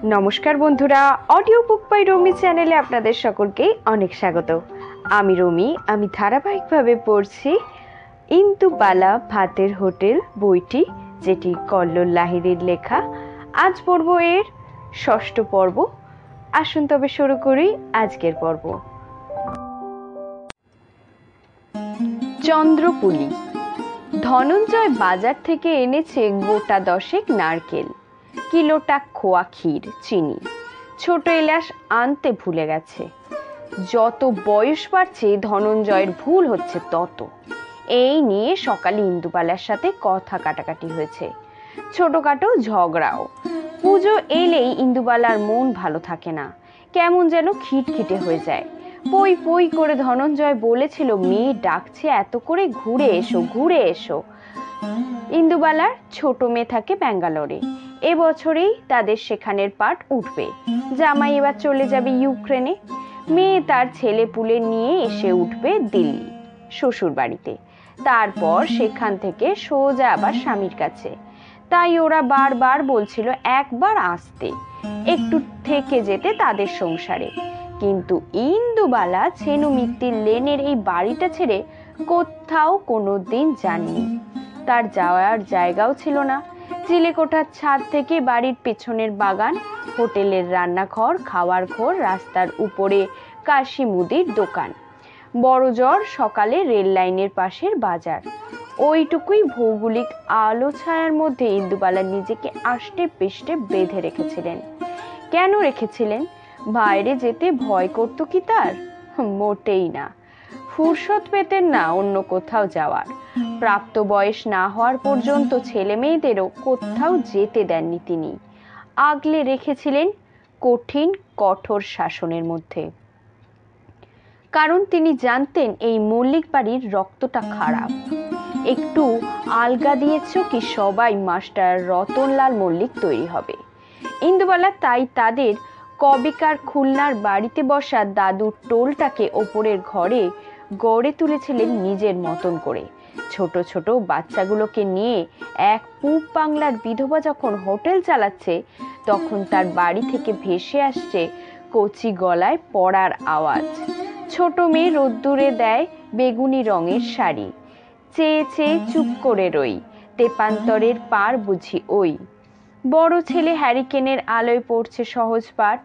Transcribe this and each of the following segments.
নমস্কার বন্ধুরা, audio book by রমি চ্যানেলে আপনাদের সকলকেই অনেক স্বাগত। আমি রমি। আমি ধারাবাহিকভাবে পড়ছি ইন্দুবালা ভাতের হোটেল বইটি, যেটি কল্লোল লাহিড়ীর লেখা। আজ পড়ব এর 6ষ্ঠ পর্ব। আসুন তবে শুরু করি আজকের পর্ব। চন্দ্রপুলি। ধনঞ্জয় বাজার থেকে এনেছে গোটা 10 নারকেল, কিলোটা খোয়া ক্ষীর, চিনি। ছোট এলাচ আনতে ভুলে গেছে। যত বয়স বাড়ছে ধনঞ্জয়ের ভুল হচ্ছে তত। এই নিয়ে সকালে ইন্দুবালার সাথে কথা কাটাকাটি হয়েছে, ছোটখাটো ঝগড়াও। পুজো এলেই ইন্দুবালার মন ভালো থাকে না, কেমন যেন খিটখিটে হয়ে যায়। পই পই করে ধনঞ্জয় বলেছিল, মেয়ে ডাকছে এত করে, ঘুরে এসো ঘুরে এসো। ইন্দুবালার ছোট মেয়ে থাকে ব্যাঙ্গালোরে। এবছরেই তাদের সেখানের পাঠ উঠবে। জামাই এবার চলে যাবে ইউক্রেনে। মেয়ে তার ছেলে পুলে নিয়ে এসে উঠবে দিল্লি শ্বশুর বাড়িতে। তারপর সেখান থেকে সোজা আবার স্বামীর কাছে। তাই ওরা বারবার বলছিল একবার আসতে, একটু থেকে যেতে তাদের সংসারে। কিন্তু ইন্দুবালা ছেনু মিত্তির লেনের এই বাড়িটা ছেড়ে কোথাও কোনোদিন যাননি। তার যাওয়ার জায়গাও ছিল না। চিলেকোঠার ছাদ থেকে বাড়ির পেছনের বাগান, হোটেলের রান্নাঘর, খাওয়ার ঘর, রাস্তার উপরে কাশি মুদির দোকান, বড় জ্বর সকালে রেল লাইনের পাশের বাজার। ওইটুকুই ভৌগোলিক আলো ছায়ার মধ্যে ইন্দুবালা নিজেকে আষ্টে পেষ্টে বেঁধে রেখেছিলেন। কেন রেখেছিলেন? বাইরে যেতে ভয় করতো কি তার? মোটেই না। ফুরসত পেতেন না অন্য কোথাও যাওয়ার। প্রাপ্ত বয়স না হওয়ার পর্যন্ত ছেলে মেয়েদেরও কোথাও যেতে দেননি তিনি। আগলে রেখেছিলেন কঠিন কঠোর শাসনের মধ্যে। কারণ তিনি জানতেন এই মল্লিক বাড়ির রক্তটা খারাপ। একটু আলগা দিয়েছ কি সবাই মাস্টার রতনলাল মল্লিক তৈরি হবে। ইন্দুবালা তাই তাদের কবেকার খুলনার বাড়িতে বসা দাদুর টোলটাকে ওপরের ঘরে গড়ে তুলেছিলেন নিজের মতন করে। ছোট ছোট বাচ্চাগুলোকে নিয়ে এক পূব বাংলার বিধবা যখন হোটেল চালাচ্ছে, তখন তার বাড়ি থেকে ভেসে আসছে কচি গলায় পড়ার আওয়াজ। ছোট মেয়ে রোদ্দুরে দেয় বেগুনি রঙের শাড়ি। চেয়ে চেয়ে চুপ করে রই, তেপান্তরের পার বুঝি ওই। বড় ছেলে হ্যারিকেনের আলোয় পড়ছে সহজ পাঠ।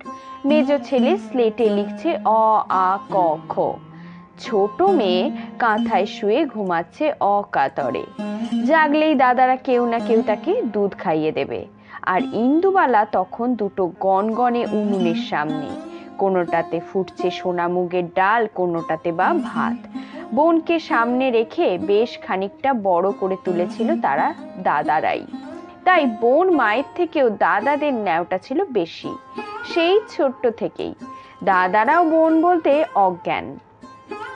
মেজ ছেলে স্লেটে লিখছে অ আ ক খ। ছোট মেয়ে কাঁথায় শুয়ে ঘুমাচ্ছে অকাতরে। জাগলেই দাদারা কেউ না কেউ তাকে দুধ খাইয়ে দেবে। আর ইন্দুবালা তখন দুটো গনগনে উনুনের সামনে, কোনোটাতে ফুটছে সোনা মুগের ডাল, কোনোটাতে বা ভাত। বোনকে সামনে রেখে বেশ খানিকটা বড় করে তুলেছিল তারা দাদারাই। তাই বোন মায়ের থেকেও দাদাদের ন্যাওটা ছিল বেশি, সেই ছোট্ট থেকেই। দাদারাও বোন বলতে অজ্ঞান।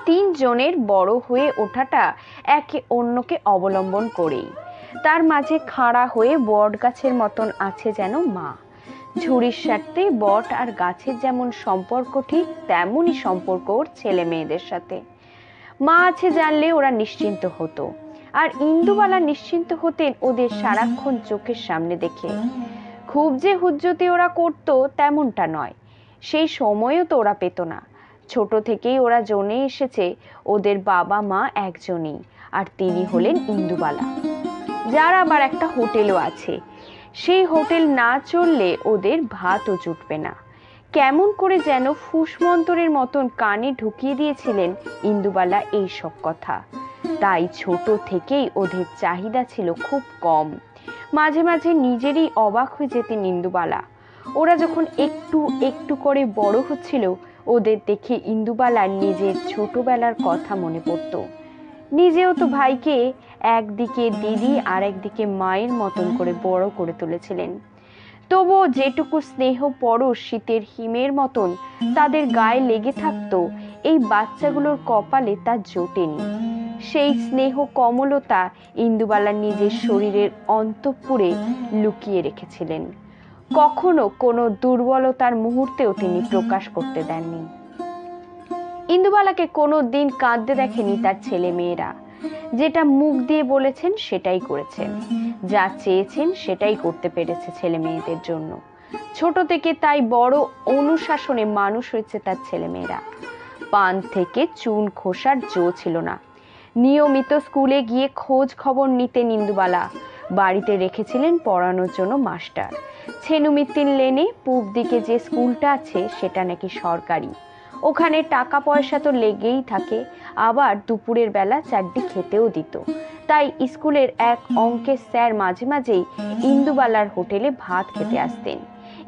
3 জনের বড় হয়ে ওঠাটা একে অন্যকে অবলম্বন করেই। তার মাঝে খাড়া হয়ে বট গাছের মতন আছে যেন মা। ঝুড়ির স্বার্থে বট আর গাছের যেমন সম্পর্ক, ঠিক তেমনই সম্পর্ক ওর ছেলে মেয়েদের সাথে। মা আছে জানলে ওরা নিশ্চিন্ত হতো। আর ইন্দুবালা নিশ্চিন্ত হতেন ওদের সারাক্ষণ চোখের সামনে দেখে। খুব যে হুজ্জতি ওরা করতো তেমনটা নয়, সেই সময়ও তো ওরা পেত না। ছোট থেকেই ওরা জেনে এসেছে ওদের বাবা মা একজনই, আর তিনি হলেন ইন্দুবালা, যার আবার একটা হোটেলও আছে। সেই হোটেল না চললে ওদের ভাতও জুটবে না। কেমন করে যেন ফুসমন্তরের মতন কানে ঢুকিয়ে দিয়েছিলেন ইন্দুবালা এই সব কথা। তাই ছোট থেকেই ওদের চাহিদা ছিল খুব কম। মাঝে মাঝে নিজেরই অবাক হয়ে যেতেন ইন্দুবালা। ওরা যখন একটু একটু করে বড় হচ্ছিল, ওদের দেখে ইন্দুবালার নিজের ছোটবেলার কথা মনে পড়ত। নিজেও তো ভাইকে একদিকে দিদি আর একদিকে মায়ের মতন করে বড় করে তুলেছিলেন। তবুও যেটুকু স্নেহ পরশ শীতের হিমের মতন তাদের গায়ে লেগে থাকতো, এই বাচ্চাগুলোর কপালে তা জোটেনি। সেই স্নেহ কমলতা ইন্দুবালা নিজের শরীরের অন্তঃপুরে লুকিয়ে রেখেছিলেন। কখনো কোনো দুর্বলতার মুহূর্তেও তিনি প্রকাশ করতে দেননি। ইন্দুবালাকে কোনো দিন কাঁদতে দেখেনি তার ছেলে মেয়েরা। যেটা মুখ দিয়ে বলেছেন সেটাই করেছেন, যা চেয়েছেন সেটাই করতে পেরেছে ছেলে মেয়েদের জন্য। ছোট থেকে তাই বড় অনুশাসনে মানুষ হয়েছে তার ছেলেমেয়েরা। পান থেকে চুন খোসার জো ছিল না। নিয়মিত স্কুলে গিয়ে খোঁজ খবর নিতেন ইন্দুবালা। বাড়িতে রেখেছিলেন পড়ানোর জন্য মাস্টার। ছেনুমিত্তির লেনে পূব দিকে যে স্কুলটা আছে সেটা নাকি সরকারি। ওখানে টাকা পয়সা তো লেগেই থাকে, আবার দুপুরের বেলা চারটি খেতেও দিত। তাই স্কুলের এক অঙ্কের স্যার মাঝে মাঝেই ইন্দুবালার হোটেলে ভাত খেতে আসতেন।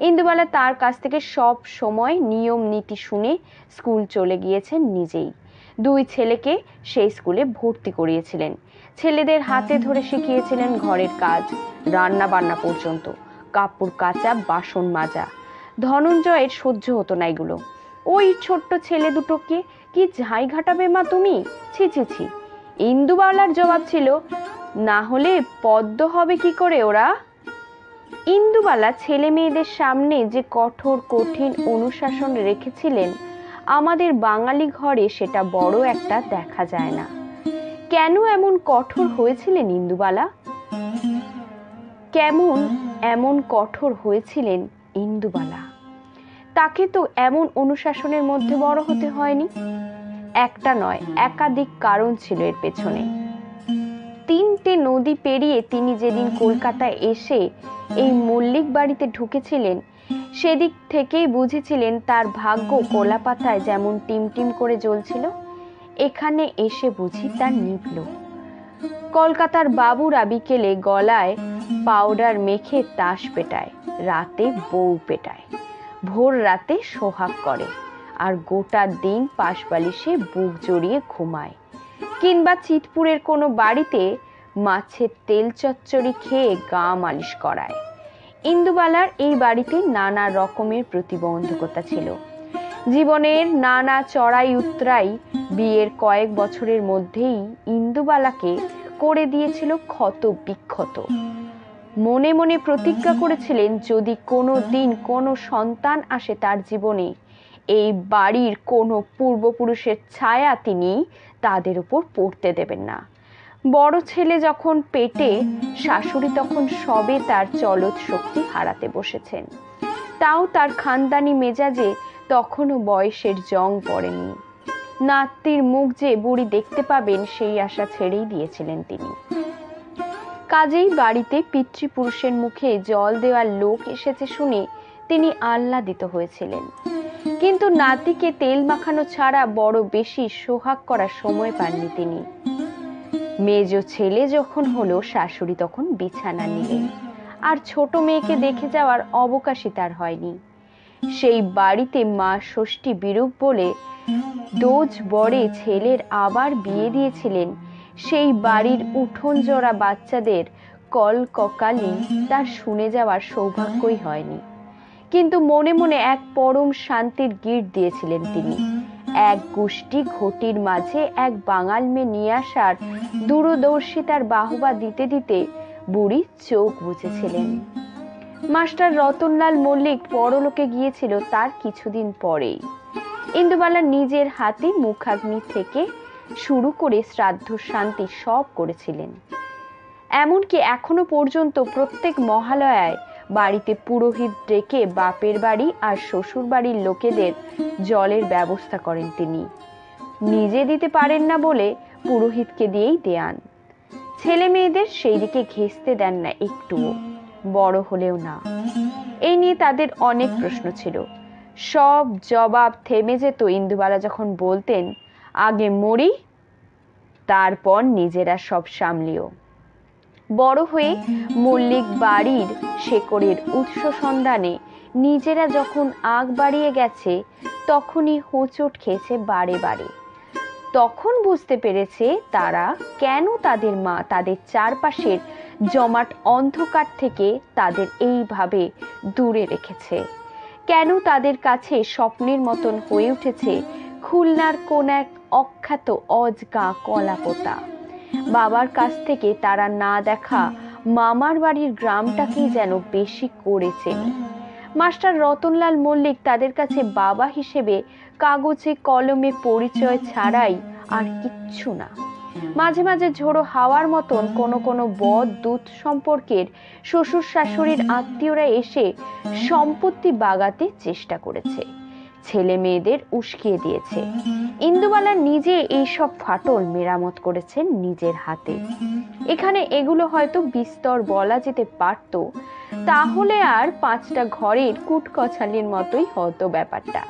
ইন্দুবালা তার কাছ থেকে সব সময় নিয়ম নীতি শুনে স্কুল চলে গিয়েছেন নিজেই। দুই ছেলেকে সেই স্কুলে ভর্তি করিয়েছিলেন। ছেলেদের হাতে ধরে শিখিয়েছিলেন ঘরের কাজ, রান্না বান্না পর্যন্ত, কাপড় কাচা, বাসন মাজা। ধনঞ্জয়ের সহ্য হতো না এগুলো। ওই ছোট্ট ছেলে দুটোকে কি ঝাই ঘাটাবে মা তুমি? ছি ছি ছি। ইন্দুবালার জবাব ছিল, না হলে পদ্ম হবে কি করে ওরা? ইন্দুবালা ছেলে মেয়েদের সামনে যে কঠোর কঠিন অনুশাসন রেখেছিলেন, আমাদের বাঙালি ঘরে সেটা বড় একটা দেখা যায় না। কেন এমন কঠোর হয়েছিলেন ইন্দুবালা? কেমন এমন কঠোর হয়েছিলেন ইন্দুবালা? তাকে তো এমন অনুশাসনের মধ্যে বড় হতে হয়নি। একটা নয়, একাধিক কারণ ছিল এর পেছনে। 3টে নদী পেরিয়ে তিনি যেদিন কলকাতায় এসে এই মল্লিক বাড়িতে ঢুকেছিলেন, সেদিক থেকেই বুঝেছিলেন তার ভাগ্য কলাপাতায় যেমন টিমটিম করে জ্বলছিল, এখানে এসে বুঝি তার নিভল। কলকাতার বাবুরা বিকেলে গলায় পাউডার মেখে তাস পেটায়, রাতে বউ পেটায়, ভোর রাতে সোহাগ করে, আর গোটা দিন পাশবালিশে বুক জড়িয়ে ঘুমায়। কিংবা চিতপুরের কোনো বাড়িতে মাছের তেল চচ্চড়ি খেয়ে গা মালিশ করায়। ইন্দুবালার এই বাড়িতে নানা রকমের প্রতিবন্ধকতা ছিল। জীবনের নানা চড়াই উতরাই বিয়ের কয়েক বছরের মধ্যেই ইন্দুবালাকে করে দিয়েছিল ক্ষত বিক্ষত। মনে মনে প্রতিজ্ঞা করেছিলেন, যদি কোনো দিন কোনো সন্তান আসে তার জীবনে, এই বাড়ির কোনো পূর্বপুরুষের ছায়া তিনি তাদের উপর পড়তে দেবেন না। বড় ছেলে যখন পেটে, শাশুড়ি তখন সবে তার চলৎ শক্তি হারাতে বসেছেন। তাও তার খানদানি মেজাজে তখনও বয়সের জং পড়েনি। নাতির মুখ যে বুড়ি দেখতে পাবেন সেই আশা ছেড়েই দিয়েছিলেন তিনি। কাজেই বাড়িতে পিতৃপুরুষের মুখে জল দেওয়ার লোক এসেছে শুনে তিনি আহ্লাদিত হয়েছিলেন। কিন্তু নাতিকে তেল মাখানো ছাড়া বড় বেশি সোহাগ করার সময় পাননি তিনি। মেজ ছেলে যখন হলো, শাশুড়ি তখন বিছানা নিলেন, আর ছোট মেয়েকে দেখে যাওয়ার অবকাশই তার হয়নি। সেই বাড়িতে মা ষষ্ঠী বিরূপ বলে দোজ বরে ছেলের আবার বিয়ে দিয়েছিলেন। সেই বাড়ির উঠোন জোড়া বাচ্চাদের কলককালি তার শুনে যাওয়ার সৌভাগ্যই হয়নি। কিন্তু মনে মনে এক পরম শান্তির গিট দিয়েছিলেন তিনি। এক গোষ্ঠী ঘটির মাঝে এক বাঙাল মেয়ে নিয়ে আসার দূরদর্শিতার বাহবা দিতে দিতে বুড়ি চোখ বুঝেছিলেন। মাস্টার রতনলাল মল্লিক পরলোকে গিয়েছিল তার কিছুদিন পরেই। ইন্দুবালা নিজের হাতে মুখাগ্নি থেকে শুরু করে শ্রাদ্ধ শান্তি সব করেছিলেন। এমনকি এখনো পর্যন্ত প্রত্যেক মহালয়ায় বাড়িতে পুরোহিত ডেকে বাপের বাড়ি আর শ্বশুর বাড়ির লোকেদের জলের ব্যবস্থা করেন তিনি। নিজে দিতে পারেন না বলে পুরোহিতকে দিয়েই দেয়ান। ছেলে মেয়েদের সেই দিকে ঘেঁষতে দেন না একটুও, বড় হলেও না। এই নিয়ে তাদের অনেক প্রশ্ন ছিল। সব জবাব থেমে যেত ইন্দুবালা যখন বলতেন, আগে মরি, তারপর নিজেরা সব সামলিও। বড় হয়ে মল্লিক বাড়ির শেকড়ের উৎস সন্ধানে নিজেরা যখন আগ বাড়িয়ে গেছে, তখনই হোঁচট খেয়েছে বারে বারে। তখন বুঝতে পেরেছে তারা কেন তাদের মা তাদের চারপাশের জমাট অন্ধকার থেকে তাদের এইভাবে দূরে রেখেছে, কেন তাদের কাছে স্বপ্নের মতন হয়ে উঠেছে খুলনার কোন এক অখ্যাত অজগা কলাপোতা। বাবার কাছ থেকে তারা না দেখা মামার বাড়ির গ্রামটাকেই যেন বেশি করেছেন। মাস্টার রতনলাল মল্লিক তাদের কাছে বাবা হিসেবে কাগজে কলমে পরিচয় ছাড়াই আর কিচ্ছু না। মাঝে মাঝে ঝোড়ো হাওয়ার মতন কোনো কোনো বদ দূত সম্পর্কের শ্বশুর শাশুড়ির আত্মীয়রা এসে সম্পত্তি বাগাতে চেষ্টা করেছে, ছেলে মেয়েদের উস্কিয়ে দিয়েছে। ইন্দুবালা নিজে এইসব ফাটল মেরামত করেছেন নিজের হাতে। এখানে এগুলো হয়তো বিস্তর বলা যেতে পারত, তাহলে আর 5টা ঘরের কুটকছালির মতোই হতো ব্যাপারটা।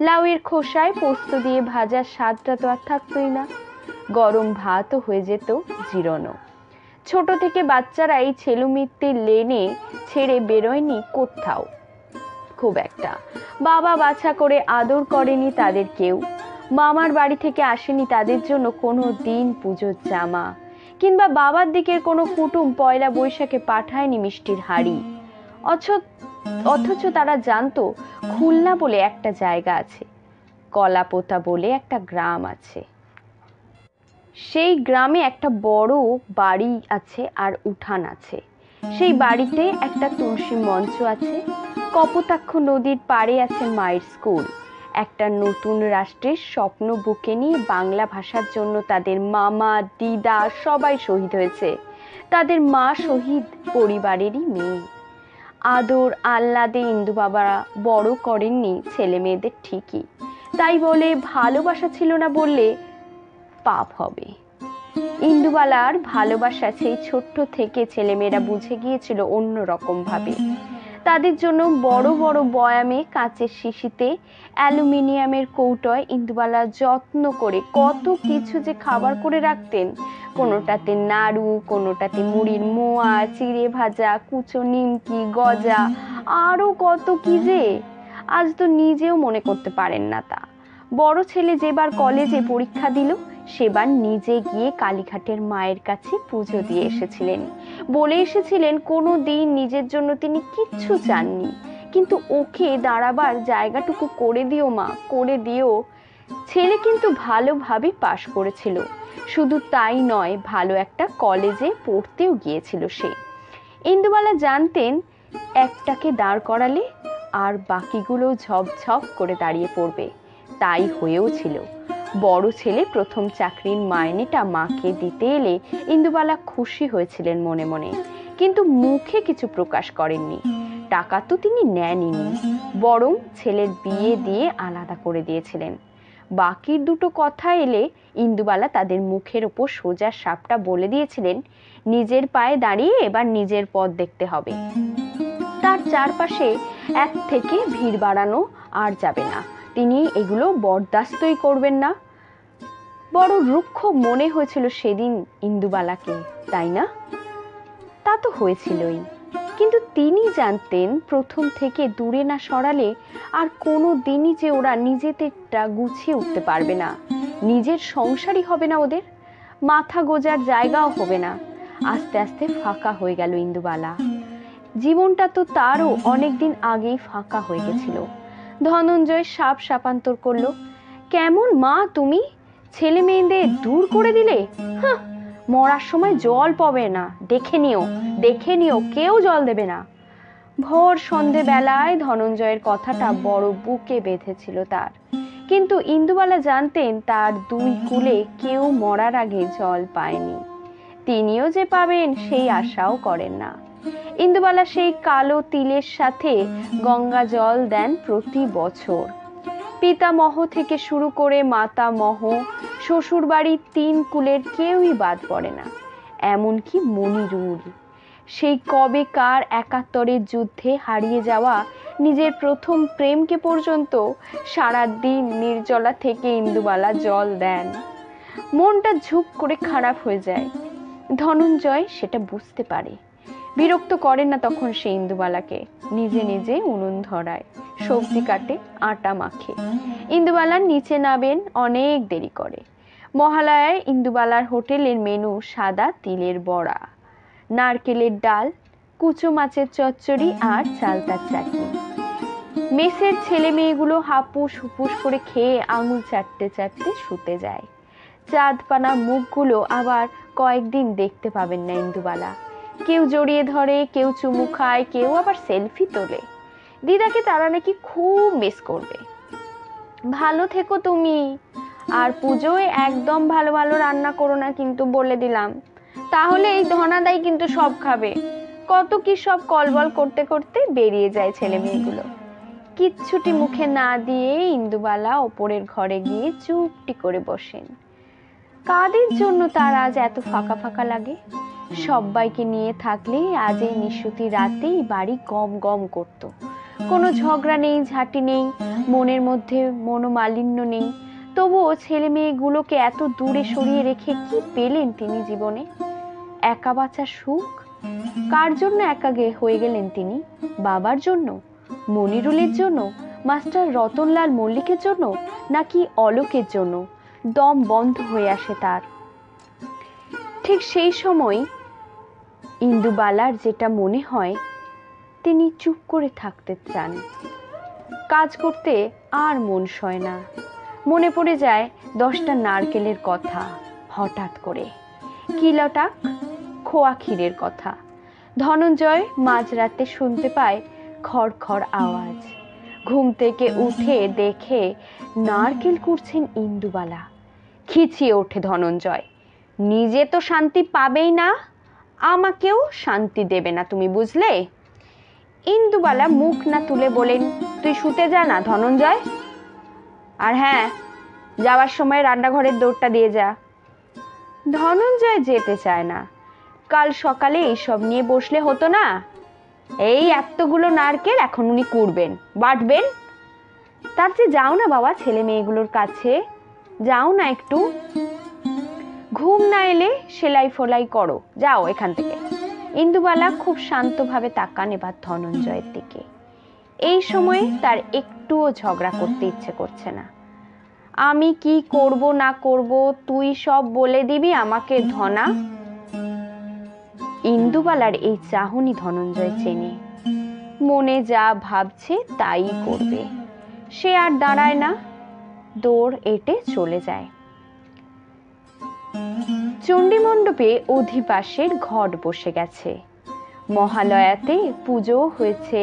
লাউয়ের খোসায় পোস্ত দিয়ে ভাজা স্বাদটা তো আর থাকতোই না, গরম ভাতও হয়ে যেত জীর্ণ। ছোট থেকে বাচ্চারা এই ছেলুমিত্তির লেনে ছেড়ে বেরোয়নি কোথাও খুব একটা। বাবা বাছা করে আদর করেনি তাদের কেউ, মামার বাড়ি থেকে আসেনি তাদের জন্য কোনো দিন পুজোর জামা, কিংবা বাবার দিকের কোনো কুটুম পয়লা বৈশাখে পাঠায়নি মিষ্টির হাড়ি। অথচ তারা জানতো খুলনা বলে একটা জায়গা আছে, কলাপোতা বলে একটা গ্রাম আছে, সেই গ্রামে একটা বড় বাড়ি আছে আর উঠান আছে। সেই বাড়িতে একটা তুলসী মঞ্চ আছে, কপোতাক্ষ নদীর পাড়ে আছে মায়ের স্কুল। একটা নতুন রাষ্ট্রের স্বপ্ন বুকে নিয়ে বাংলা ভাষার জন্য তাদের মামা দিদা সবাই শহীদ হয়েছে। তাদের মা শহীদ পরিবারেরই মেয়ে। আদর আহ্লাদে ইন্দু বাবা বড় করেননি ছেলে মেয়েদের ঠিকই, তাই বলে ভালোবাসা ছিল না বললে পাপ হবে। ইন্দুবালার ভালোবাসা সেই ছোট্ট থেকে ছেলেমেয়েরা বুঝে গিয়েছিল অন্য রকম ভাবে। তাদের জন্য বড় বড় বয়ামে, কাঁচের শিশিতে, অ্যালুমিনিয়ামের কৌটোয় ইন্দুবালা যত্ন করে কত কিছু যে খাবার করে রাখতেন। কোনোটাতে নাড়ু, কোনোটাতে মুড়ির মোয়া, চিড়ে ভাজা, কুচো নিমকি, গজা, আরো কত কি যে আজ তো নিজেও মনে করতে পারেন না তা। বড় ছেলে যেবার কলেজে পরীক্ষা দিল, সেবার নিজে গিয়ে কালীঘাটের মায়ের কাছে পুজো দিয়ে এসেছিলেন। বলে এসেছিলেন কোনো দিন নিজের জন্য তিনি কিচ্ছু চাননি, কিন্তু ওকে দাঁড়াবার জায়গাটুকু করে দিও মা, করে দিও। ছেলে কিন্তু ভালোভাবে পাশ করেছিল, শুধু তাই নয়, ভালো একটা কলেজে পড়তেও গিয়েছিল সে। ইন্দুবালা জানতেন একটাকে দাঁড় করালে আর বাকিগুলো ঝপঝপ করে দাঁড়িয়ে পড়বে। তাই হয়েও ছিল। বড় ছেলে প্রথম চাকরির মাইনেটা মাকে দিতে এলে ইন্দুবালা খুশি হয়েছিলেন মনে মনে, কিন্তু মুখে কিছু প্রকাশ করেননি। টাকা তো তিনি নেননি, বরং ছেলের বিয়ে দিয়ে আলাদা করে দিয়েছিলেন। বাকির দুটো কথা এলে ইন্দুবালা তাদের মুখের ওপর সোজা সাপটা বলে দিয়েছিলেন, নিজের পায়ে দাঁড়িয়ে এবার নিজের পথ দেখতে হবে। তার চারপাশে এক থেকে ভিড় বাড়ানো আর যাবে না, তিনি এগুলো বরদাস্তই করবেন না। বড় রুক্ষ মনে হয়েছিল সেদিন ইন্দুবালাকে, তাই না? তা তো হয়েছিলই, কিন্তু তিনি জানতেন প্রথম থেকে দূরে না সরালে আর কোনো দিনই যে ওরা নিজেদেরটা গুছিয়ে উঠতে পারবে না। নিজের সংসারই হবে না ওদের, মাথা গোজার জায়গাও হবে না। আস্তে আস্তে ফাঁকা হয়ে গেল ইন্দুবালা। জীবনটা তো তারও অনেকদিন আগেই ফাঁকা হয়ে গেছিল। ধনঞ্জয় সাপ সাপান্তর করলো, কেমন মা তুমি, ছেলে মেয়েদের দূর করে দিলে। মরার সময় জল পাবে না, দেখে নিও, কেউ জল দেবে না। ভোর সন্ধে বেলায় ধনঞ্জয়ের কথাটা বড় বুকে বেঁধেছিল তার, কিন্তু ইন্দুবালা জানতেন তার দুই কুলে কেউ মরার আগে জল পায়নি। তিনিও যে পাবেন সেই আশাও করেন না। ইন্দুবালা সেই কালো তিলের সাথে গঙ্গা জল দেন প্রতি বছর। পিতামহ থেকে শুরু করে মাতামহ, শ্বশুর বাড়ির 3 কুলের কেউই বাদ পড়ে না, এমনকি মনিরুল। সেই কবেকার 71-এর যুদ্ধে হারিয়ে যাওয়া নিজের প্রথম প্রেমকে পর্যন্ত সারাদিন নির্জলা থেকে ইন্দুবালা জল দেন। মনটা ঝুপ করে খারাপ হয়ে যায়। ধনঞ্জয় সেটা বুঝতে পারে, বিরক্ত করে না তখন সে ইন্দুবালাকে। নিজে নিজে উনুন ধরায়, সবজি কাটে, আটা মাখে। ইন্দুবালার নিচে নামেন অনেক দেরি করে। মহালয়ায় ইন্দুবালার হোটেলের মেনু সাদা তিলের বড়া, নারকেলের ডাল, কুচো মাছের চচ্চড়ি আর চালতার চাটনি। মেসের ছেলে মেয়েগুলো হাপুস হুপুস করে খেয়ে আঙুল চাটতে চাটতে শুতে যায়। চাঁদপানা মুখগুলো আবার কয়েকদিন দেখতে পাবেন না ইন্দুবালা। কেউ জড়িয়ে ধরে, কেউ চুমু খায়, কেউ আবার সেলফি তোলে। দিদাকে তারা নাকি খুব মিস করবে। ভালো থেকো তুমি, আর পুজোয় একদম ভালো ভালো রান্না করো না কিন্তু, বলে দিলাম, তাহলে এই ধনাদাই কিন্তু সব খাবে। কত কি সব কলবল করতে করতে বেরিয়ে যায় ছেলে মেয়েগুলো। কিচ্ছুটি মুখে না দিয়ে ইন্দুবালা ওপরের ঘরে গিয়ে চুপটি করে বসেন। কাদের জন্য তার আজ এত ফাঁকা ফাঁকা লাগে? সবাইকে নিয়ে থাকলে আজ এই নিশুতি রাতেই বাড়ি গম গম করত। কোনো ঝগড়া নেই, ঝাঁটি নেই, মনের মধ্যে মনোমালিন্য নেই। তবুও ছেলে মেয়েগুলোকে এত দূরে সরিয়ে রেখে কি পেলেন তিনি জীবনে? একা বাঁচার সুখ? কার জন্য একা হয়ে গেলেন তিনি? বাবার জন্য, মনিরুলের জন্য, মাস্টার রতনলাল মল্লিকের জন্য, নাকি অলোকের জন্য? দম বন্ধ হয়ে আসে তার। ঠিক সেই সময় ইন্দুবালার যেটা মনে হয়, তিনি চুপ করে থাকতে চান। কাজ করতে আর মন সয় না। মনে পড়ে যায় 10টা নারকেলের কথা, হঠাৎ করে কিলোটা খোয়া ক্ষীরের কথা। ধনঞ্জয় মাঝরাতে শুনতে পায় খড় খড় আওয়াজ। ঘুম থেকে উঠে দেখে নারকেল কুড়ছেন ইন্দুবালা। খিচিয়ে ওঠে ধনঞ্জয়। নিজে তো শান্তি পাবেই না, আমাকেও শান্তি দেবে না তুমি, বুঝলে? ইন্দুবালা মুখ না তুলে বলেন, তুই শুতে যা না ধনঞ্জয়। আর হ্যাঁ, যাওয়ার সময় রান্নাঘরের দৌড়টা দিয়ে যা। ধনঞ্জয় যেতে চায় না। কাল সকালে এইসব নিয়ে বসলে হতো না? এই এতগুলো নারকেল এখন উনি কুড়বেন, বাটবেন। তার চেয়ে যাও না বাবা ছেলে মেয়েগুলোর কাছে, যাও না একটু। ঘুম না এলে সেলাই ফোলাই করো, যাও এখান থেকে। ইন্দুবালা খুব শান্তভাবে তাকান এবার ধনঞ্জয়ের দিকে। এই সময়ে তার একটুও ঝগড়া করতে ইচ্ছে করছে না। আমি কি করব না করব তুই সব বলে দিবি আমাকে ধনা। ইন্দুবালার এই চাহনি ধনঞ্জয় চেনে। মনে যা ভাবছে তাই করবে। সে আর দাঁড়ায় না, দৌড় এঁটে চলে যায়। চণ্ডীমণ্ডপে অধিবাসের ঘট বসে গেছে। মহালয়াতে পুজো হয়েছে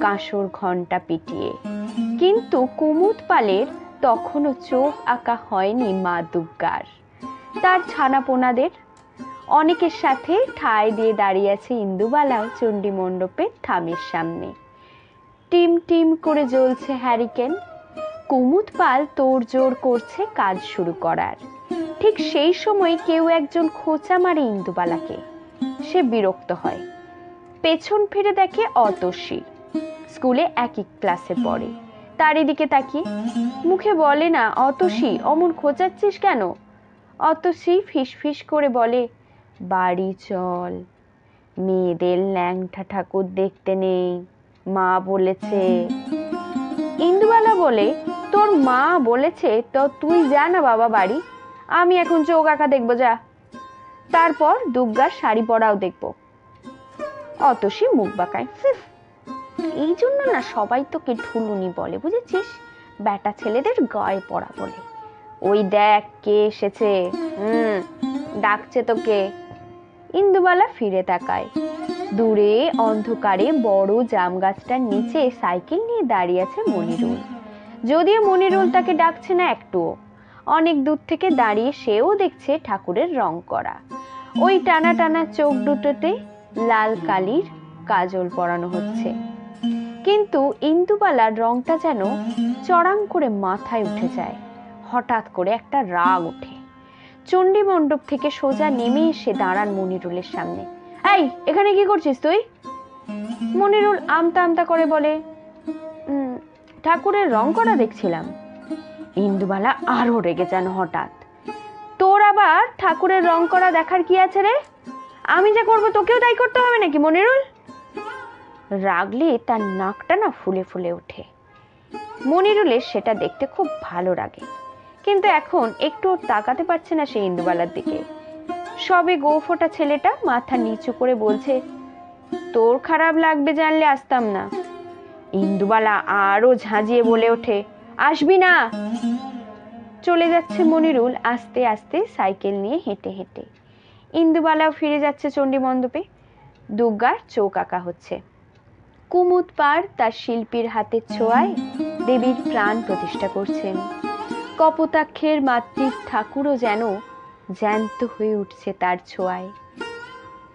কাঁসর ঘণ্টা পিটিয়ে, কিন্তু কুমুদ পালের তখনও চোখ আঁকা হয়নি মা দুর্গার। তার ছানাপোনাদের অনেকের সাথে ঠাঁই দিয়ে দাঁড়িয়ে আছে ইন্দুবালাও চণ্ডীমণ্ডপের থামের সামনে। টিম টিম করে জ্বলছে হ্যারিকেন। কুমুদ পাল তোড়জোড় করছে কাজ শুরু করার। ঠিক সেই সময় কেউ একজন খোঁচা মারে ইন্দুবালাকে। সে বিরক্ত হয়, পেছন ফিরে দেখে অতসী, স্কুলে একই ক্লাসে পড়ে। তারই দিকে তাকিয়ে মুখে বলে না, অতসী অমন খোঁচাচ্ছিস কেন? অতসী ফিসফিস করে বলে, বাড়ি চল, মেয়েদের ল্যাংটা ঠাকুর দেখতে নেই, মা বলেছে। ইন্দুবালা বলে, তোর মা বলেছে তো তুই যা না বাবা বাড়ি, আমি এখন চোখ আঁকা দেখবো, যা। তারপর দুর্গার শাড়ি পরাও দেখবো। অতসী মুখ বাঁকায়, এই জন্য না সবাই তোকে ঢুলুনি বলে, বুঝেছিস? বেটা ছেলেদের গায়ে পড়া বলে। ওই দেখ কে এসেছে, ডাকছে তোকে। ইন্দুবালা ফিরে তাকায়। দূরে অন্ধকারে বড় জাম গাছটার নিচে সাইকেল নিয়ে দাঁড়িয়ে আছে মনিরুল। যদিও মনিরুল তাকে ডাকছে না একটুও। অনেক দূর থেকে দাঁড়িয়ে সেও দেখছে ঠাকুরের রং করা। ওই টানা টানা চোখ দুটোতে লাল কালির কাজল পরানো হচ্ছে। কিন্তু ইন্দুবালার রংটা যেন চড়াং করে মাথায় উঠে যায়। হঠাৎ করে একটা রাগ ওঠে। চণ্ডীমণ্ডপ থেকে সোজা নেমে এসে দাঁড়ান মনিরুলের সামনে। এই, এখানে কি করছিস তুই? মনিরুল আমতা আমতা করে বলে, ঠাকুরের রং করা দেখছিলাম। ইন্দুবালা আরো রেগে যান হঠাৎ। তোর আবার ঠাকুরের রং করা দেখার কি আছে রে? আমি যা করবো তোকেও তাই করতে হবে নাকি মনিরুল? রাগলে তার নাকটা না ফুলে ফুলে ওঠে। মনিরুলের সেটা দেখতে খুব ভালো লাগে, কিন্তু এখন একটু তাকাতে পারছে না সে ইন্দুবালার দিকে। সবে গো ফোটা ছেলেটা মাথা নিচু করে বলছে, তোর খারাপ লাগবে জানলে আসতাম না। ইন্দুবালা আরো ঝাঁঝিয়ে বলে ওঠে, আসবি না। চলে যাচ্ছে মনিরুল আস্তে আস্তে সাইকেল নিয়ে হেঁটে হেঁটে। ইন্দুবালাও ফিরে যাচ্ছে চণ্ডীমণ্ডপে। দুর্গার চোখ আঁকা হচ্ছে। কুমুদ পাড় তার শিল্পীর হাতের ছোঁয়ায় দেবীর প্রাণ প্রতিষ্ঠা করছেন। কপোতাক্ষের মাতৃ ঠাকুরও যেন জ্যান্ত হয়ে উঠছে তার ছোঁয়ায়।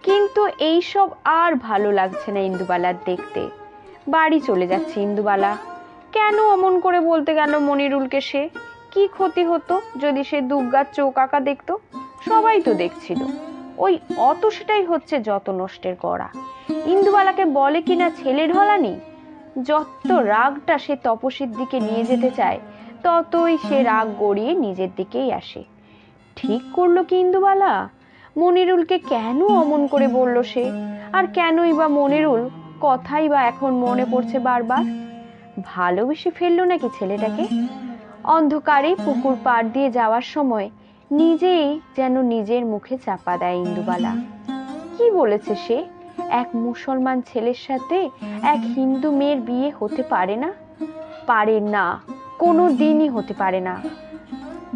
কিন্তু এইসব আর ভালো লাগছে না ইন্দুবালার দেখতে। বাড়ি চলে যাচ্ছে ইন্দুবালা। কেন অমন করে বলতে গেল মনিরুলকে সে? কি ক্ষতি হতো যদি সে দুর্গার চোখ আঁকা দেখতো? সবাই তো দেখছিল। ওই অত সেটাই হচ্ছে যত নষ্টের করা। ইন্দুবালাকে বলে কিনা ছেলে ঢলানি। যত রাগটা সে তপসীর দিকে নিয়ে যেতে চায় ততই সে রাগ গড়িয়ে নিজের দিকেই আসে। ঠিক করলো কি ইন্দুবালা? মনিরুলকে কেন অমন করে বলল সে? আর কেনই বা মনিরুল কথাই বা এখন মনে পড়ছে বারবার? ভালোবেসে ফেললো নাকি ছেলেটাকে? অন্ধকারে পুকুর পাড় দিয়ে যাওয়ার সময় নিজেই যেন নিজের মুখে চাপা দেয় ইন্দুবালা। কি বলেছে সে? এক মুসলমান ছেলের সাথে এক হিন্দু মেয়ের বিয়ে হতে পারে না? পারে না, কোনো দিনই হতে পারে না।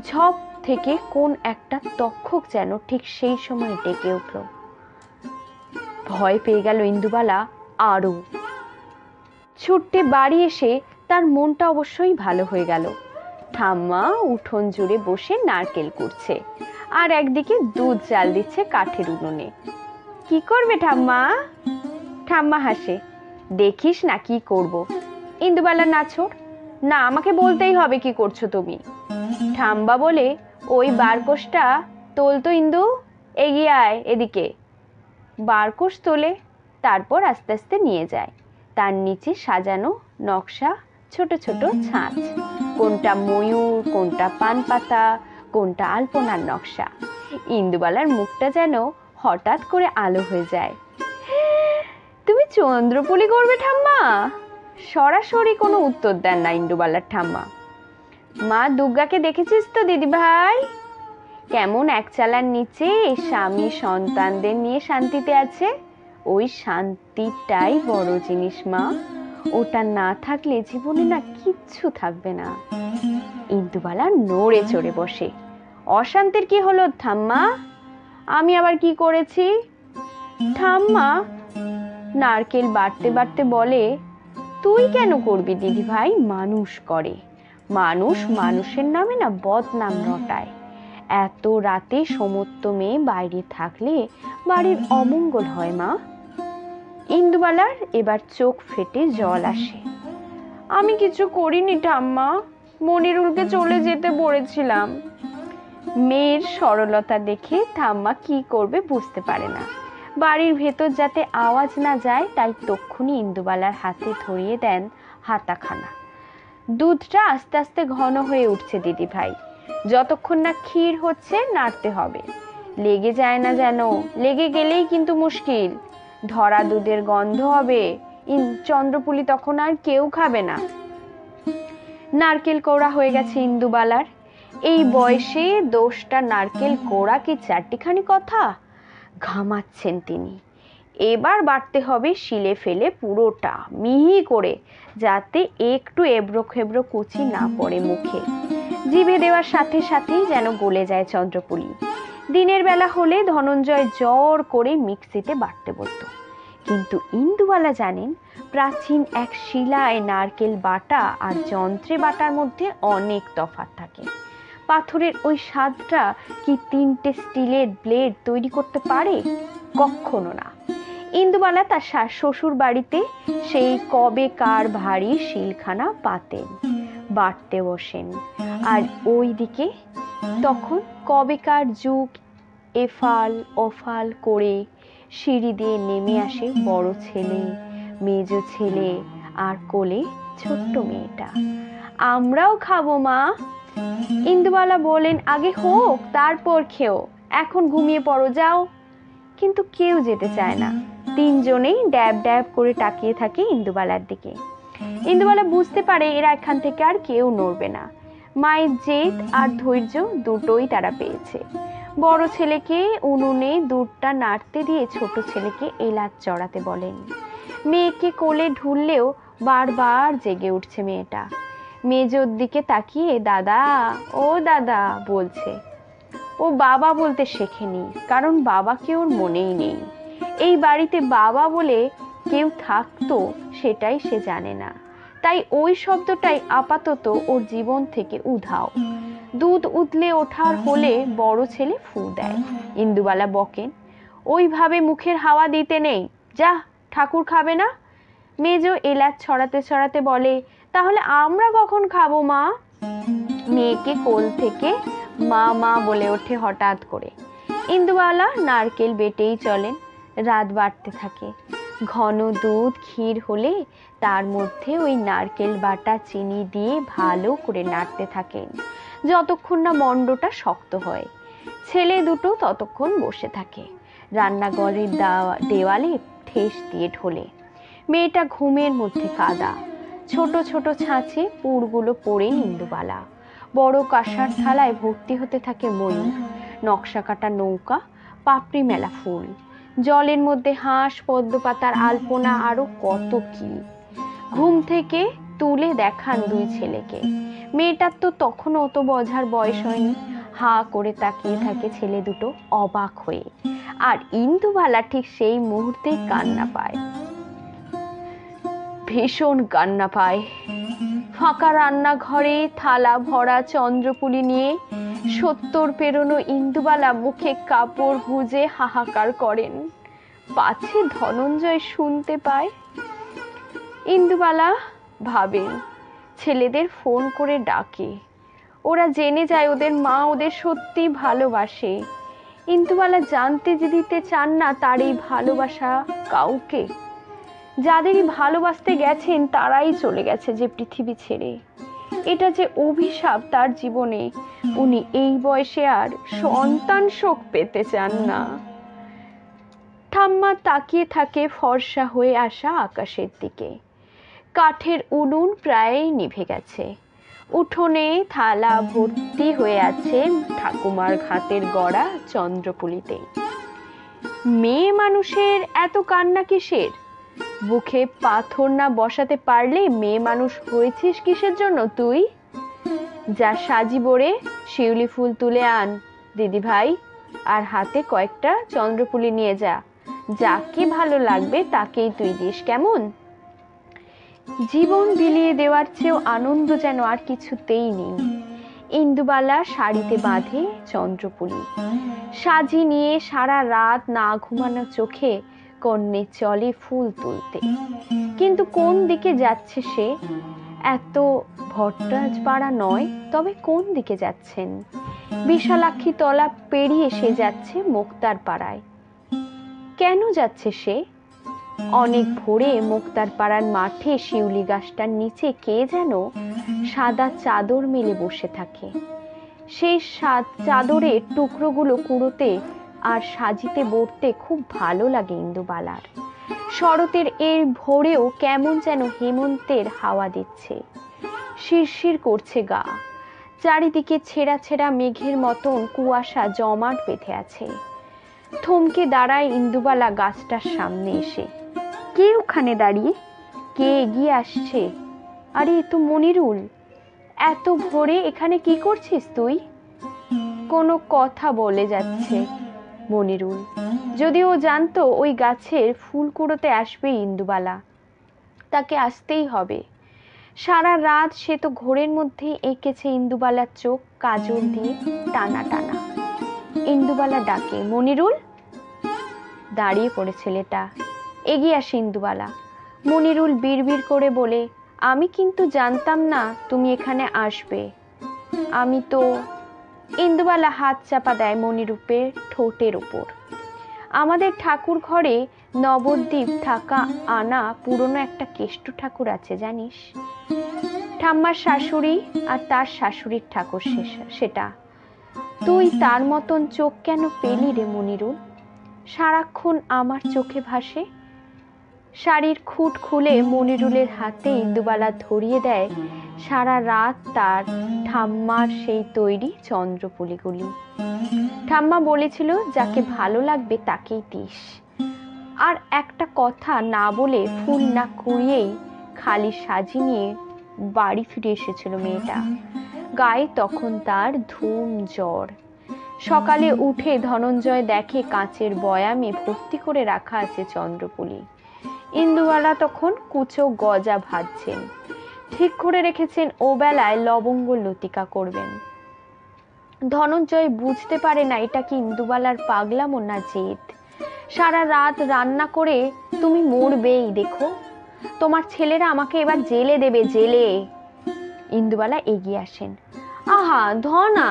ঝপ থেকে কোন একটা তক্ষক যেন ঠিক সেই সময় ডেকে উঠল। ভয় পেয়ে গেল ইন্দুবালা আরো। ছুটতে বাড়ি এসে তার মনটা অবশ্যই ভালো হয়ে গেল। ঠাম্মা উঠোন জুড়ে বসে নারকেল কুড়ছে, আর একদিকে দুধ জাল দিচ্ছে কাঠের উনুনে। কি করবে ঠাম্মা? ঠাম্মা হাসে। দেখিস না কি করব। ইন্দুবালা নাছোড়, না আমাকে বলতেই হবে কি করছো তুমি। ঠাম্মা বলে, ওই বারকোষটা তোলতো ইন্দু, এগিয়ে আয় এদিকে। বারকোষ তোলে, তারপর আস্তে আস্তে নিয়ে যায়। তার নিচে সাজানো নকশা, ছোট ছোট ছাঁচ, কোনটা ময়ূর, কোনটা পান পাতা, কোনটা আলপনার নকশা। ইন্দুবালার মুখটা যেন হঠাৎ করে আলো হয়ে যায়। তুমি চন্দ্রপুলি করবে ঠাম্মা? সরাসরি কোনো উত্তর দেন না ইন্দুবালার ঠাম্মা। মা দুর্গাকে দেখেছিস তো দিদি ভাই? কেমন এক চালার নিচে স্বামী সন্তানদের নিয়ে শান্তিতে আছে। ওই শান্তিটাই বড় জিনিস মা। ওটা না থাকলে জীবনে না কিচ্ছু থাকবে না। ইন্দুবালা নড়ে চড়ে বসে। অশান্তির কি হলো ঠাম্মা? আমি আবার কি করেছি? ঠাম্মা নারকেল বাড়তে বাড়তে বলে, তুই কেন করবি দিদি ভাই? মানুষ করে। মানুষ মানুষের নামে না বদনাম রটায়। এত রাতে সমস্ত মেয়ে বাইরে থাকলে বাড়ির অমঙ্গল হয় মা। ইন্দুবালার এবার চোখ ফেটে জল আসে। আমি কিছু করিনি ঠাম্মা, মনিরুলকে চলে যেতে বলেছিলাম। মেয়ের সরলতা দেখে ঠাম্মা কি করবে বুঝতে পারে না। বাড়ির ভেতর যাতে আওয়াজ না যায় তাই তক্ষুনি ইন্দুবালার হাতে ধরিয়ে দেন হাতাখানা। দুধটা আস্তে আস্তে ঘন হয়ে উঠছে দিদি ভাই। যতক্ষণ না ক্ষীর হচ্ছে নাড়তে হবে। লেগে যায় না যেন, লেগে গেলেই কিন্তু মুশকিল। ধরা দুধের গন্ধ হবে। চন্দ্রপুলি তখন আর কেউ খাবে না। নারকেল কোড়া হয়ে গেছে ইন্দুবালার। এই বয়সে দোষটা নারকেল কোড়া কি চারটিখানি কথা? ঘামাচ্ছেন তিনি। এবার বাটতে হবে শিলে ফেলে পুরোটা মিহি করে, যাতে একটু এবড়ো খেবড়ো কুচি না পড়ে মুখে। জিভে দেওয়ার সাথে সাথেই যেন গলে যায় চন্দ্রপুলি। দিনের বেলা হলে ধনঞ্জয় জোর করে মিক্সিতে বাটতে বলতো। কিন্তু ইন্দুবালা জানেন প্রাচীন এক শিলায় নারকেল বাটা আর যন্ত্রে বাটার মধ্যে অনেক তফাৎ থাকে। পাথরের ওই স্বাদটা কি তিনটে স্টিলের ব্লেড তৈরি করতে পারে? কখনো না। ইন্দুবালা তার শ্বশুর বাড়িতে সেই কবে কার ভারী শিলখানা পাতেন, বাটতে বসেন। আর ওই দিকে তখন কবেকার যুগ এফাল ওফাল করে সিঁড়ি দিয়ে নেমে আসে বড় ছেলে, মেজ ছেলে আর কোলে ছোট্ট মেয়েটা। আমরাও খাবো মা। ইন্দুবালা বলেন, আগে হোক তারপর খেও, এখন ঘুমিয়ে পড়ো যাও। কিন্তু কেউ যেতে চায় না। তিনজনেই ড্যাব ড্যাব করে তাকিয়ে থাকে ইন্দুবালার দিকে। ইন্দুবালা বুঝতে পারে এরা এখান থেকে আর কেউ নড়বে না। মায়ের জেদ আর ধৈর্য দুটোই তারা পেয়েছে। বড় ছেলেকে উনুনে দুধটা নাড়তে দিয়ে ছোট ছেলেকে এলাচ চড়াতে বলেন। মেয়েকে কোলে ঢুললেও বারবার জেগে উঠছে মেয়েটা। মেজোর দিকে তাকিয়ে দাদা ও দাদা বলছে। ও বাবা বলতে শেখেনি, কারণ বাবাকে ওর মনেই নেই। এই বাড়িতে বাবা বলে কেউ থাকতো সেটাই সে জানে না। তাই ওই শব্দটাই আপাতত ওর জীবন থেকে উধাও। দুধ উতলে ওঠার হলে বড় ছেলে ফু দেয়। ইন্দুবালা বকেন, ওইভাবে মুখের হাওয়া দিতে নেই, যা ঠাকুর খাবে না। মেজো এলাচ ছড়াতে ছড়াতে বলে, তাহলে আমরা কখন খাবো মা? মেয়েকে কোল থেকে মা মা বলে ওঠে হঠাৎ করে। ইন্দুবালা নারকেল বেটেই চলেন। রাত বাড়তে থাকে। ঘন দুধ ক্ষীর হলে তার মধ্যে ওই নারকেল বাটা চিনি দিয়ে ভালো করে নাড়তে থাকেন যতক্ষণ না মণ্ডটা শক্ত হয়। ছেলে দুটো ততক্ষণ বসে থাকে রান্নাঘরের দেওয়ালে ঠেস দিয়ে ঢোলে। মেয়েটা ঘুমের মধ্যে কাদা। ছোট ছোট ছাঁচে পুরগুলো পড়ে ইন্দুবালা। বড় কাঁসার থালায় ভর্তি হতে থাকে ময়ূর, নকশা কাটা নৌকা, পাপড়ি মেলা ফুল, জলের মধ্যে হাঁস, পদ্ম পাতার আলপনা, আরো কত কি। ঘুম থেকে তুলে দেখান দুই ছেলেকে। মেয়েটার তো তখনও অত বোঝার বয়স হয়নি। হা করে তাকিয়ে থাকে ছেলে দুটো অবাক হয়ে। আর ইন্দুবালা ঠিক সেই মুহূর্তেই কান্না পায়, ভীষণ কান্না পায়। ফাঁকা রান্নাঘরে থালা ভরা চন্দ্রপুলি নিয়ে 70 পেরোনো ইন্দুবালা মুখে কাপড় গুজে হাহাকার করেন, পাছে ধনঞ্জয় শুনতে পায়। ইন্দুবালা ভাবেন, ছেলেদের ফোন করে ডাকে, ওরা জেনে যায় ওদের মা ওদের সত্যি ভালোবাসে। ইন্দুবালা জানতে যে দিতে চান না তার এই ভালোবাসা কাউকে। যাদেরই ভালোবাসতে গেছেন তারাই চলে গেছে যে পৃথিবী ছেড়ে। এটা যে অভিশাপ তার জীবনে। উনি এই বয়সে আর সন্তান শোক পেতে চান না। ঠাম্মা তাকিয়ে থাকে ফর্সা হয়ে আসা আকাশের দিকে। কাঠের উনুন প্রায় নিভে গেছে। উঠোনে থালা ভর্তি হয়ে আছে ঠাকুমার হাতের গড়া চন্দ্রপুলিতে। মেয়ে মানুষের এত কান্না কিসের? বুকে পাথর না বসাতে পারলে মেয়ে মানুষ হয়েছিস কিসের জন্য তুই? যা সাজি বরে শিউলি ফুল তুলে আন দিদি ভাই, আর হাতে কয়েকটা চন্দ্রপুলি নিয়ে যা। যাকে ভালো লাগবে তাকেই তুই দিস, কেমন? জীবন বিলিয়ে দেওয়ার চেয়েও আনন্দ যেন আর কিছুতেই নেই। ইন্দুবালা শাড়িতে বাঁধে চন্দ্রপুলি, সাজি নিয়ে সারা রাত না ঘুমানো চোখে কন্যে চলে ফুল তুলতে। কিন্তু কোন দিকে যাচ্ছে সে? এত ভট্টাজপাড়া নয়, তবে কোন দিকে যাচ্ছেন? বিশালাক্ষী তলা পেরিয়ে সে যাচ্ছে মুক্তার পাড়ায়। কেন যাচ্ছে সে? অনেক ভোরে মুক্তার পাড়ার মাঠে শিউলি গাছটার নিচে কে যেন সাদা চাদর মেলে বসে থাকে। সেই চাদরের টুকরোগুলো কুড়োতে আর সাজিতে বলতে খুব ভালো লাগে ইন্দুবালার। শরতের এই ভোরেও কেমন যেন হেমন্তের হাওয়া দিচ্ছে, শিরশির করছে গা। চারিদিকে ছেঁড়া ছেঁড়া মেঘের মতন কুয়াশা জমাট বেঁধে আছে। থমকে দাঁড়ায় ইন্দুবালা গাছটার সামনে এসে। কে ওখানে দাঁড়িয়ে? কে এগিয়ে আসছে? আরে এ তো মনিরুল। এত ভোরে এখানে কি করছিস তুই? কোনো কথা বলে যাচ্ছে মনিরুল। যদিও জানতো ওই গাছের ফুল কুড়োতে আসবে ইন্দুবালা, তাকে আসতেই হবে। সারা রাত সে তো ঘোরের মধ্যে এঁকেছে ইন্দুবালার চোখ কাজল দিয়ে টানা টানা। ইন্দুবালা ডাকে, মনিরুল। দাঁড়িয়ে পড়ে ছেলেটা। এগিয়ে আসে ইন্দুবালা। মনিরুল বিড়বিড় করে বলে, আমি কিন্তু জানতাম না তুমি এখানে আসবে। আমি তো। ইন্দুবালা হাত চাপা দেয় মনিরূপের ঠোঁটের উপর। আমাদের ঠাকুর ঘরে নবদ্বীপ থাকা আনা পুরনো একটা কেষ্ট ঠাকুর আছে জানিস? ঠাম্মার শাশুড়ি আর তার শাশুড়ির ঠাকুর সেটা। তুই তার মতন চোখ কেন পেলি রে মনিরুল? সারাক্ষণ আমার চোখে ভাসে। শাড়ির খুঁট খুলে মনিরুলের হাতে ইন্দুবালা ধরিয়ে দেয় সারা রাত তার ঠাম্মার সেই তৈরি চন্দ্রপুলিগুলি। ঠাম্মা বলেছিল যাকে ভালো লাগবে তাকেই দিস। আর একটা কথা না বলে ফুল না কুড়িয়েই খালি সাজি নিয়ে বাড়ি ফিরে এসেছিল মেয়েটা। গায়ে তখন তার ধুম জ্বর। সকালে উঠে ধনঞ্জয় দেখে কাঁচের বয়ামে ভর্তি করে রাখা আছে চন্দ্রপুলি। ইন্দুবালা তখন কুচো গজা ভাজছেন। ঠিক করে রেখেছেন ও বেলায় লবঙ্গ লতিকা করবেন। ধনঞ্জয় বুঝতে পারে না এটা কি ইন্দুবালার পাগলামো না জেদ। সারা রাত রান্না করে তুমি মরবেই, দেখো তোমার ছেলেরা আমাকে এবার জেলে দেবে, জেলে। ইন্দুবালা এগিয়ে আসেন। আহা ধনা,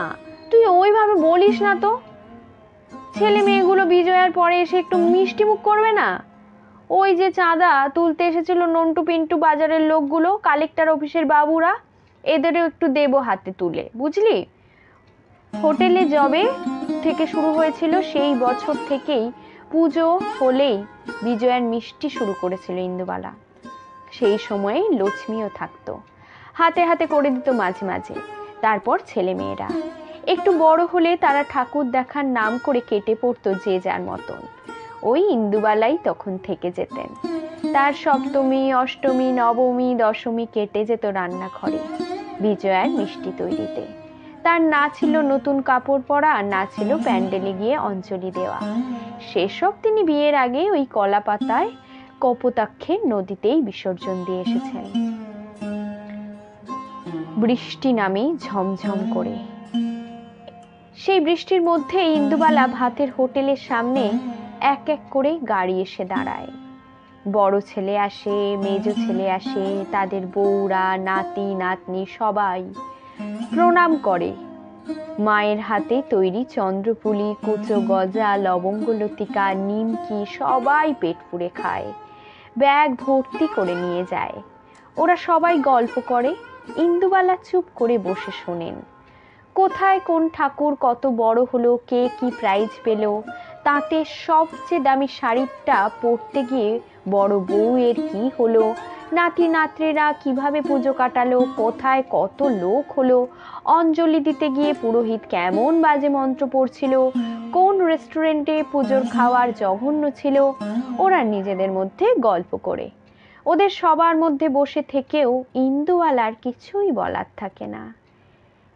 তুই ওইভাবে বলিস না তো। ছেলে মেয়েগুলো বিজয়ার পরে এসে একটু মিষ্টি মুখ করবে না? ওই যে চাঁদা তুলতে এসেছিল নন্টু পিন্টু বাজারের লোকগুলো, কালেক্টর অফিসের বাবুরা, এদেরও একটু দেবো হাতে তুলে, বুঝলি? হোটেলে জবে থেকে শুরু হয়েছিল সেই বছর থেকেই পুজো হলেই বিজয়ার মিষ্টি শুরু করেছিল ইন্দুবালা। সেই সময়ে লক্ষ্মীও থাকতো, হাতে হাতে করে দিত মাঝে মাঝে। তারপর ছেলে মেয়েরা একটু বড় হলে তারা ঠাকুর দেখার নাম করে কেটে পড়তো যে যার মতন। ওই ইন্দুবালাই তখন থেকে যেতেন। তার সপ্তমী, অষ্টমী, নবমী, দশমী কেটে যেত রান্নাঘরে বিজয়ার মিষ্টি তৈরিতে। তার না ছিল নতুন কাপড় পরা, না ছিল প্যান্ডেলে গিয়ে অঞ্জলি দেওয়া। সেসব তিনি বিয়ের আগে ওই কলা পাতায় কপোতাক্ষের নদীতেই বিসর্জন দিয়ে এসেছেন। বৃষ্টি নামে ঝমঝম করে। সেই বৃষ্টির মধ্যে ইন্দুবালা ভাতের হোটেলের সামনে এক এক করে গাড়ি এসে দাঁড়ায়। বড় ছেলে আসে, মেজ ছেলে আসে, তাদের বউরা, নাতি নাতনি সবাই প্রণাম করে। মায়ের হাতে তৈরি চন্দ্রপুলি, কুচো গজা, লবঙ্গ লতিকা, নিমকি সবাই পেট পুড়ে খায়, ব্যাগ ভর্তি করে নিয়ে যায়। ওরা সবাই গল্প করে, ইন্দুবালা চুপ করে বসে শোনেন। কোথায় কোন ঠাকুর কত বড় হলো, কে কি প্রাইজ পেল, তাতে সবচেয়ে দামি শাড়িটা পরতে গিয়ে বড় বউয়ের কি হলো, নাতি নাতনিরা কিভাবে পুজো কাটালো, কোথায় কত লোক হলো, অঞ্জলি দিতে গিয়ে পুরোহিত কেমন বাজে মন্ত্র পড়ছিল, কোন রেস্টুরেন্টে পুজোর খাওয়ার জঘন্য ছিল। ওরা নিজেদের মধ্যে গল্প করে। ওদের সবার মধ্যে বসে থেকেও ইন্দুবালার কিছুই বলার থাকে না।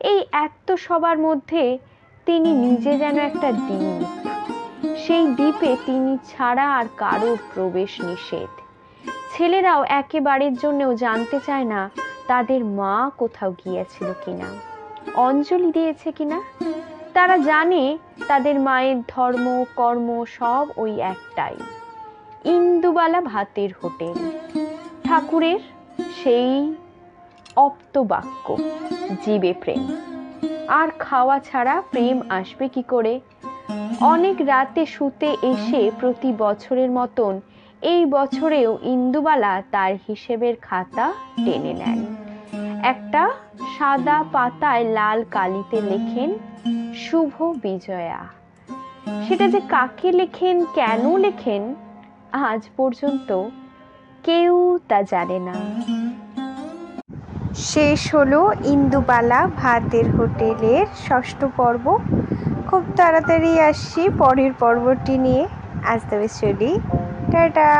এই এত সবার মধ্যে তিনি নিজে যেন একটা দ্বীপ। সেই দ্বীপে তিনি ছাড়া আর কারোর প্রবেশ নিষেধ। ছেলেরাও একেবারের জন্যও জানতে চায় না তাদের মা কোথাও গিয়েছিল কিনা, অঞ্জলি দিয়েছে কিনা। তারা জানে তাদের মায়ের ধর্ম কর্ম সব ওই একটাই, ইন্দুবালা ভাতের হোটেল। ঠাকুরের সেই অপ্তবাক্য, জীবে প্রেম। আর খাওয়া ছাড়া প্রেম আসবে কি করে? অনেক রাতে শুতে এসে প্রতি বছরের মতন এই বছরেও ইন্দুবালা তার হিসেবের খাতা টেনে নেন। একটা সাদা পাতায় লাল কালিতে লেখেন শুভ বিজয়া। সেটা যে কাকে লেখেন, কেন লেখেন, আজ পর্যন্ত কেউ তা জানে না। শেষ হলো ইন্দুবালা ভাতের হোটেলের ষষ্ঠ পর্ব। খুব তাড়াতাড়ি আসছি পরের পর্বটি নিয়ে। আজ তবে চলি, টাটা।